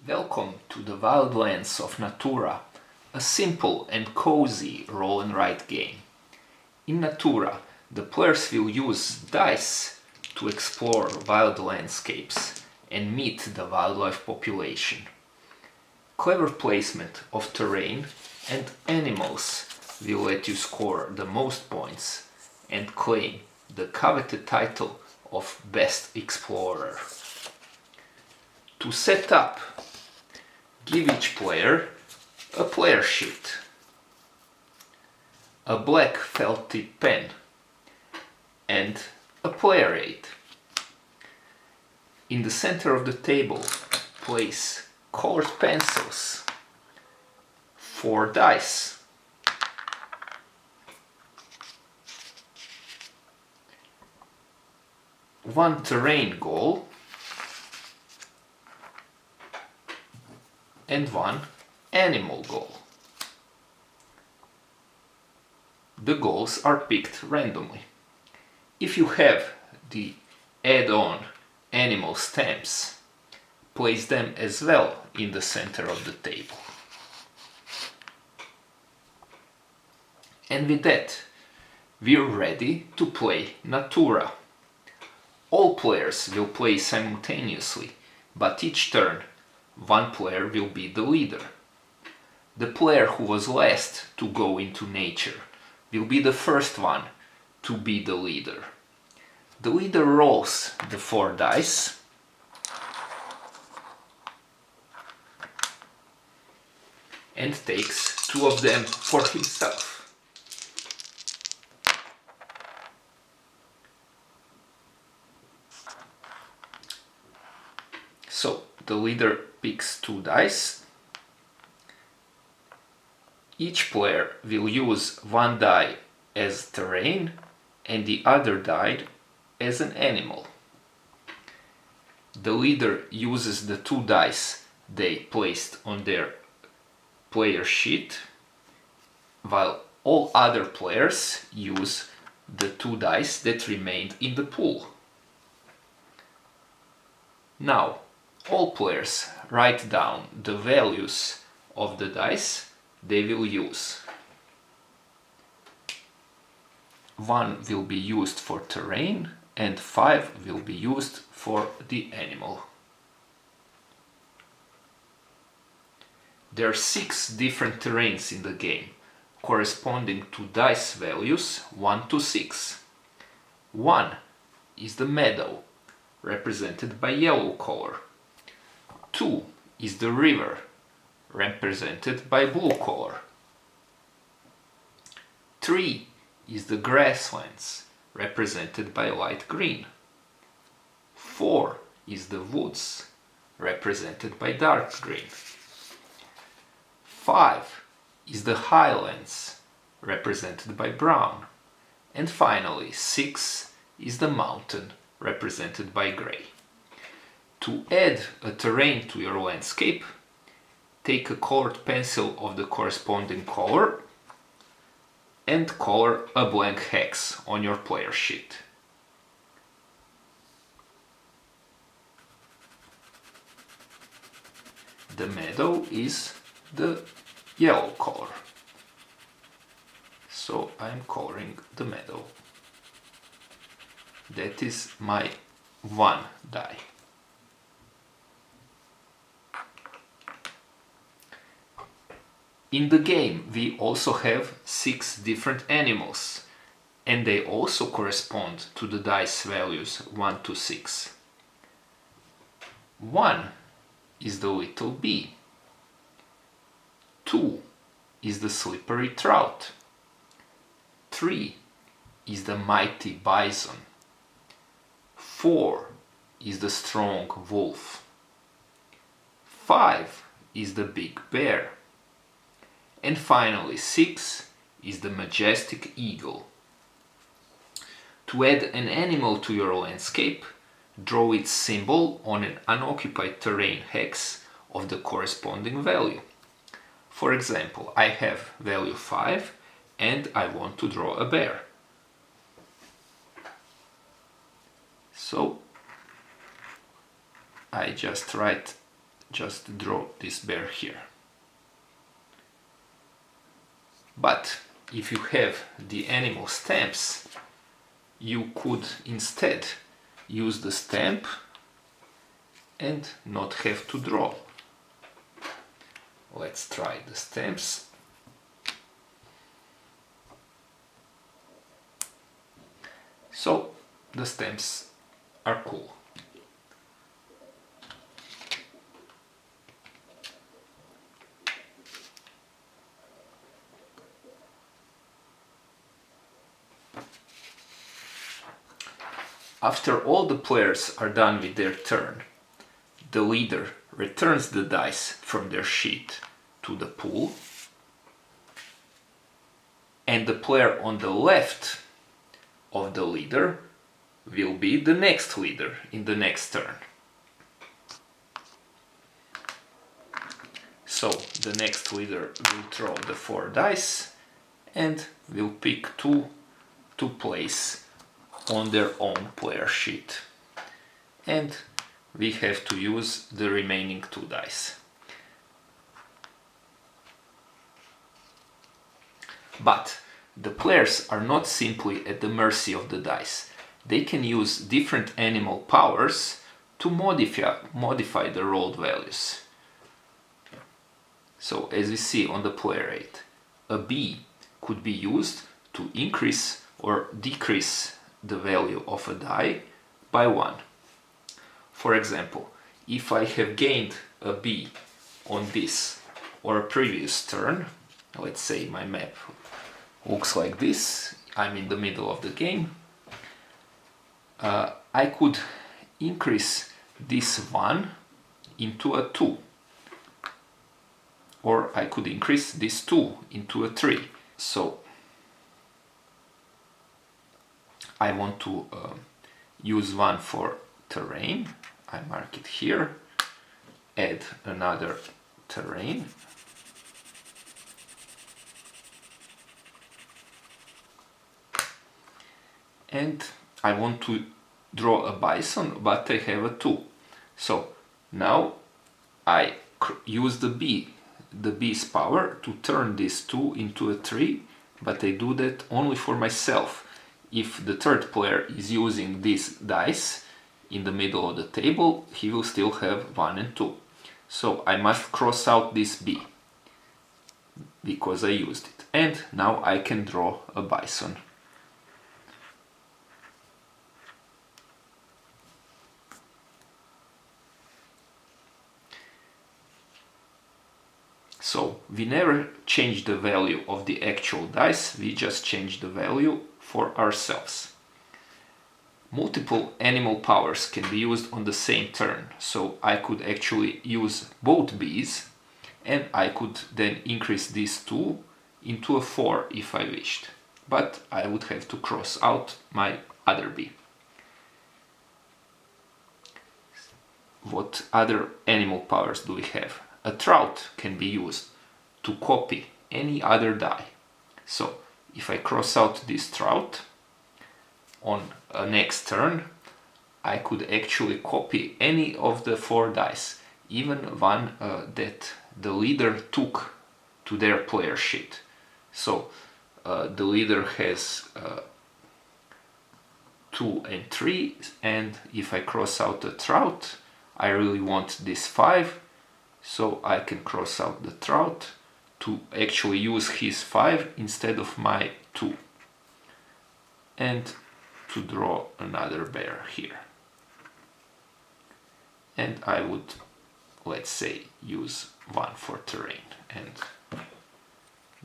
Welcome to the Wildlands of Natura, a simple and cozy roll and write game. In Natura, the players will use dice to explore wild landscapes and meet the wildlife population. Clever placement of terrain and animals will let you score the most points and claim the coveted title of Best Explorer. To set up, give each player a player sheet, a black felt tip pen, and a player aid. In the center of the table, place colored pencils, 4 dice, one terrain goal, and one animal goal. The goals are picked randomly. If you have the add-on animal stamps, place them as well in the center of the table. And with that, we're ready to play Natura. All players will play simultaneously, but each turn one player will be the leader. The player who was last to go into nature will be the first one to be the leader. The leader rolls the 4 dice and takes 2 of them for himself. So the leader picks 2 dice. Each player will use 1 die as terrain and the other die as an animal. The leader uses the 2 dice they placed on their player sheet, while all other players use the 2 dice that remained in the pool. Now, all players write down the values of the dice they will use. 1 will be used for terrain and 5 will be used for the animal. There are 6 different terrains in the game, corresponding to dice values 1 to 6. 1 is the meadow, represented by yellow color. 2 is the river, represented by blue color. 3 is the grasslands, represented by light green. 4 is the woods, represented by dark green. 5 is the highlands, represented by brown. And finally, 6 is the mountain, represented by gray. To add a terrain to your landscape, take a colored pencil of the corresponding color and color a blank hex on your player sheet. The meadow is the yellow color, so I'm coloring the meadow. That is my 1 die. In the game, we also have 6 different animals, and they also correspond to the dice values 1 to 6. 1 is the little bee. 2 is the slippery trout. 3 is the mighty bison. 4 is the strong wolf. 5 is the big bear. And finally, 6 is the majestic eagle. To add an animal to your landscape, draw its symbol on an unoccupied terrain hex of the corresponding value. For example, I have value 5 and I want to draw a bear. So I just write just draw this bear here. But if you have the animal stamps, you could instead use the stamp and not have to draw. Let's try the stamps. So the stamps are cool. After all the players are done with their turn, the leader returns the dice from their sheet to the pool, and the player on the left of the leader will be the next leader in the next turn. So the next leader will throw the 4 dice and will pick two to place on their own player sheet. And we have to use the remaining 2 dice. But the players are not simply at the mercy of the dice. They can use different animal powers to modify the rolled values. So as we see on the player 8, a bee could be used to increase or decrease the value of a die by 1. For example, if I have gained a bee on this or a previous turn, let's say my map looks like this, I'm in the middle of the game, I could increase this 1 into a 2, or I could increase this 2 into a 3. So I want to use 1 for terrain. I mark it here, add another terrain, and I want to draw a bison, but I have a 2. So now I use the bee's power to turn this 2 into a 3, but I do that only for myself. If the third player is using these dice in the middle of the table, he will still have 1 and 2. So I must cross out this bee because I used it. And now I can draw a bison. So we never change the value of the actual dice, we just change the value for ourselves. Multiple animal powers can be used on the same turn, so I could actually use both bees, and I could then increase these 2 into a 4 if I wished. But I would have to cross out my other bee. What other animal powers do we have? A trout can be used to copy any other die. So if I cross out this trout, on a next turn I could actually copy any of the 4 dice, even one that the leader took to their player sheet. So the leader has 2 and 3, and if I cross out the trout, I really want this 5, so I can cross out the trout to actually use his 5 instead of my 2, and to draw another bear here. And I would, let's say, use 1 for terrain and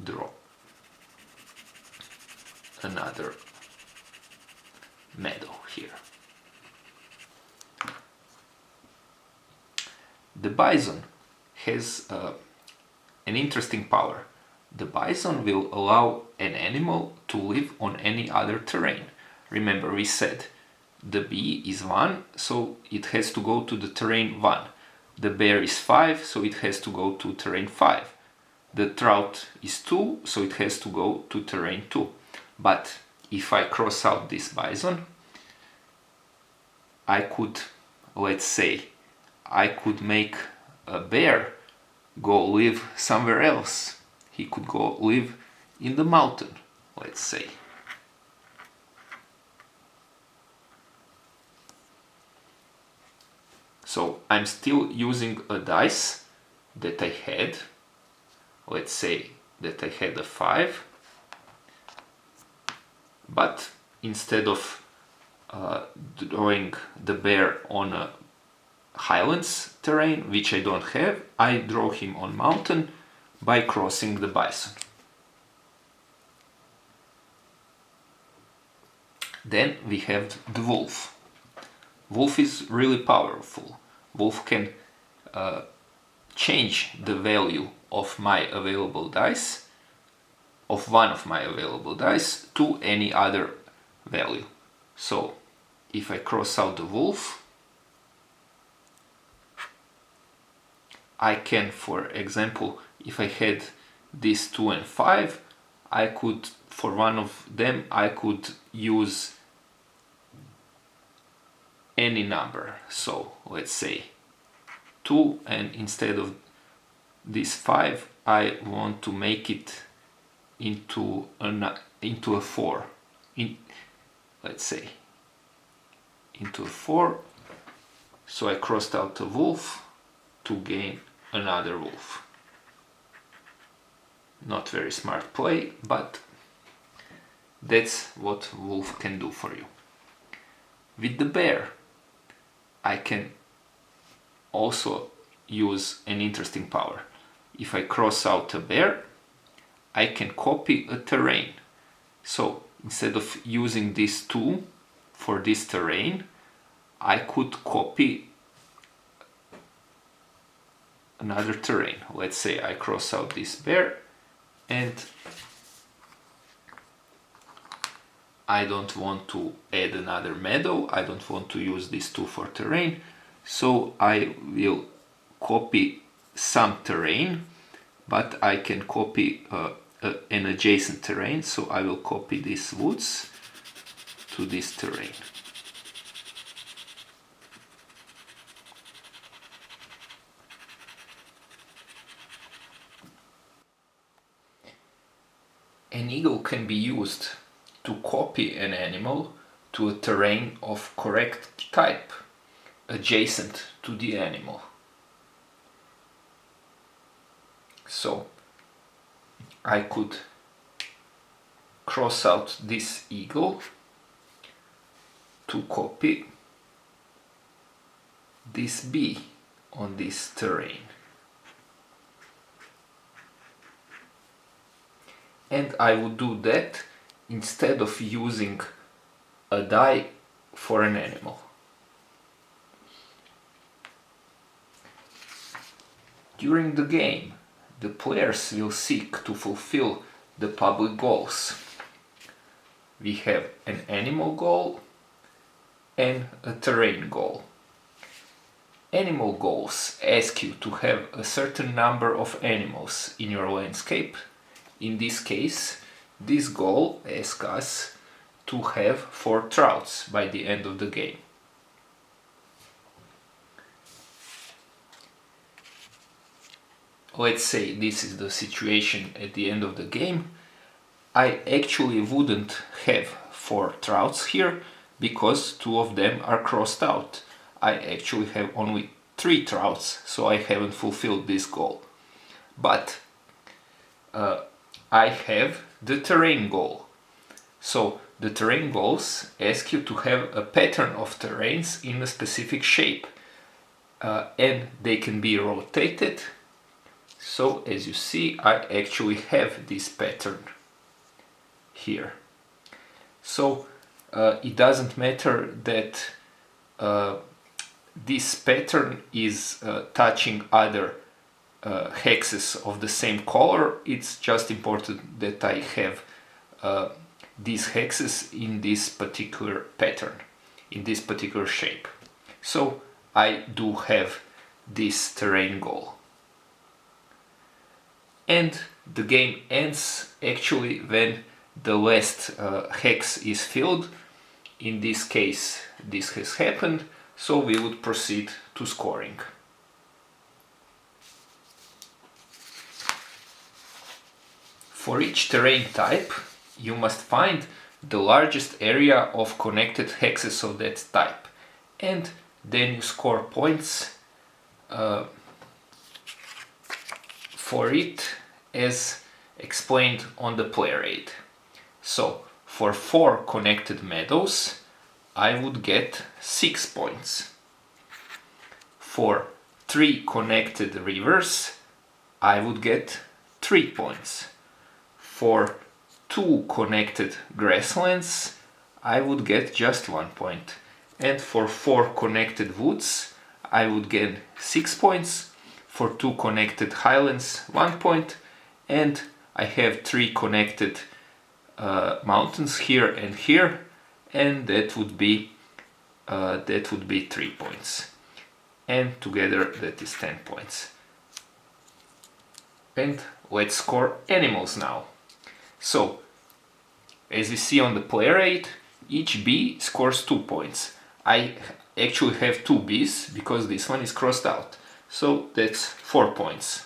draw another meadow here. The bison has an interesting power. The bison will allow an animal to live on any other terrain. Remember, we said the bee is 1, so it has to go to the terrain 1. The bear is 5, so it has to go to terrain 5. The trout is 2, so it has to go to terrain 2. But if I cross out this bison, I could, let's say, I could make a bear go live somewhere else. He could go live in the mountain, let's say. So I'm still using a dice that I had. Let's say that I had a 5. But instead of drawing the bear on a highlands terrain, which I don't have, I draw him on mountain by crossing the bison. Then we have the wolf. Wolf is really powerful. Wolf can change the value of my available dice, of one of my available dice, to any other value. So if I cross out the wolf, I can, for example, if I had these 2 and 5, I could, for one of them, I could use any number. So let's say 2, and instead of this 5, I want to make it into a 4. Let's say into a 4. So I crossed out a wolf to gain another wolf. Not very smart play, but that's what wolf can do for you. With the bear, I can also use an interesting power. If I cross out a bear, I can copy a terrain. So instead of using this 2 for this terrain, I could copy another terrain. Let's say I cross out this bear and I don't want to add another meadow, I don't want to use these 2 for terrain, so I will copy some terrain, but I can copy an adjacent terrain, so I will copy these woods to this terrain. An eagle can be used to copy an animal to a terrain of correct type, adjacent to the animal. So I could cross out this eagle to copy this bee on this terrain. And I would do that instead of using a die for an animal. During the game, the players will seek to fulfill the public goals. We have an animal goal and a terrain goal. Animal goals ask you to have a certain number of animals in your landscape. In this case, this goal asks us to have 4 trouts by the end of the game. Let's say this is the situation at the end of the game. I actually wouldn't have 4 trouts here because 2 of them are crossed out. I actually have only 3 trouts, so I haven't fulfilled this goal. But I have the terrain goal. So the terrain goals ask you to have a pattern of terrains in a specific shape, and they can be rotated. So as you see, I actually have this pattern here. So it doesn't matter that this pattern is touching other hexes of the same color. It's just important that I have these hexes in this particular pattern, in this particular shape. So I do have this terrain goal. And the game ends actually when the last hex is filled. In this case, this has happened, so we would proceed to scoring. For each terrain type, you must find the largest area of connected hexes of that type, and then you score points for it as explained on the player aid. So for 4 connected meadows, I would get 6 points. For 3 connected rivers, I would get 3 points. For 2 connected grasslands, I would get just 1 point. And for 4 connected woods, I would get 6 points. For 2 connected highlands, 1 point. And I have 3 connected mountains here and here, and that would be 3 points. And together that is 10 points. And let's score animals now. So, as you see on the player aid, each bee scores 2 points. I actually have 2 bees because this one is crossed out. So that's 4 points.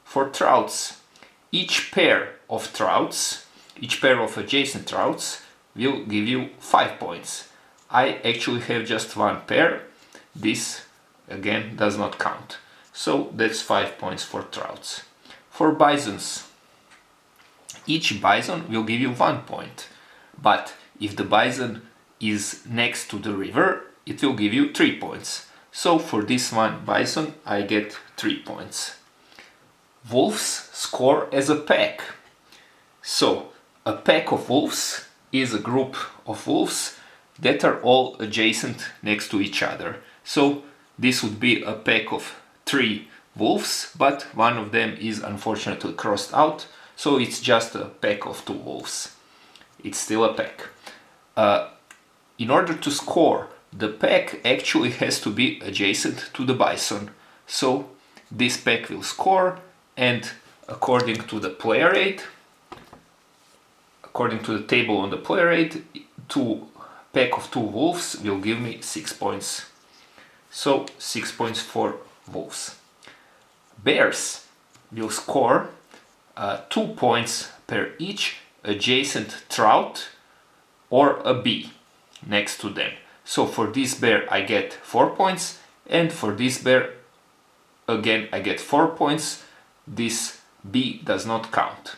For trouts, each pair of adjacent trouts will give you 5 points. I actually have just 1 pair. This again does not count. So that's 5 points for trouts. For bisons, each bison will give you 1 point, but if the bison is next to the river, it will give you 3 points. So for this one bison, I get 3 points. Wolves score as a pack. So a pack of wolves is a group of wolves that are all adjacent next to each other. So this would be a pack of 3 wolves, but one of them is unfortunately crossed out, so it's just a pack of 2 wolves. It's still a pack. In order to score, the pack actually has to be adjacent to the bison. So this pack will score, and according to the player aid, according to the table on the player aid, pack of 2 wolves will give me 6 points. So 6 points for wolves. Bears will score 2 points per each adjacent trout or a bee next to them. So for this bear I get 4 points, and for this bear again I get 4 points. This bee does not count.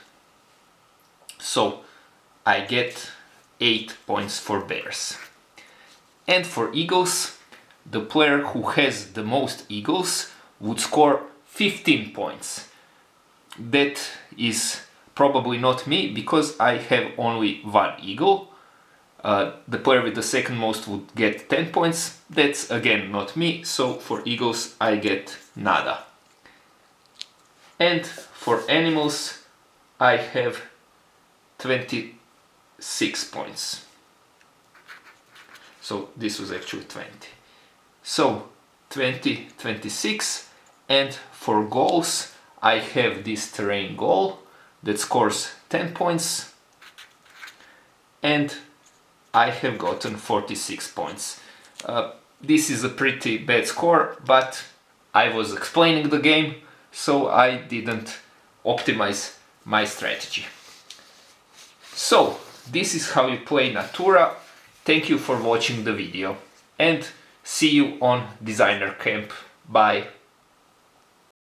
So I get 8 points for bears. And for eagles, the player who has the most eagles would score 15 points. That is probably not me because I have only 1 eagle. The player with the second most would get 10 points. That's again not me, so for eagles I get nada. And for animals I have 26 points. So this was actually 20. So 20, 26. And for goals, I have this terrain goal that scores 10 points, and I have gotten 46 points. This is a pretty bad score, but I was explaining the game, so I didn't optimize my strategy. So, this is how you play Natura. Thank you for watching the video, and see you on Designer Camp. Bye.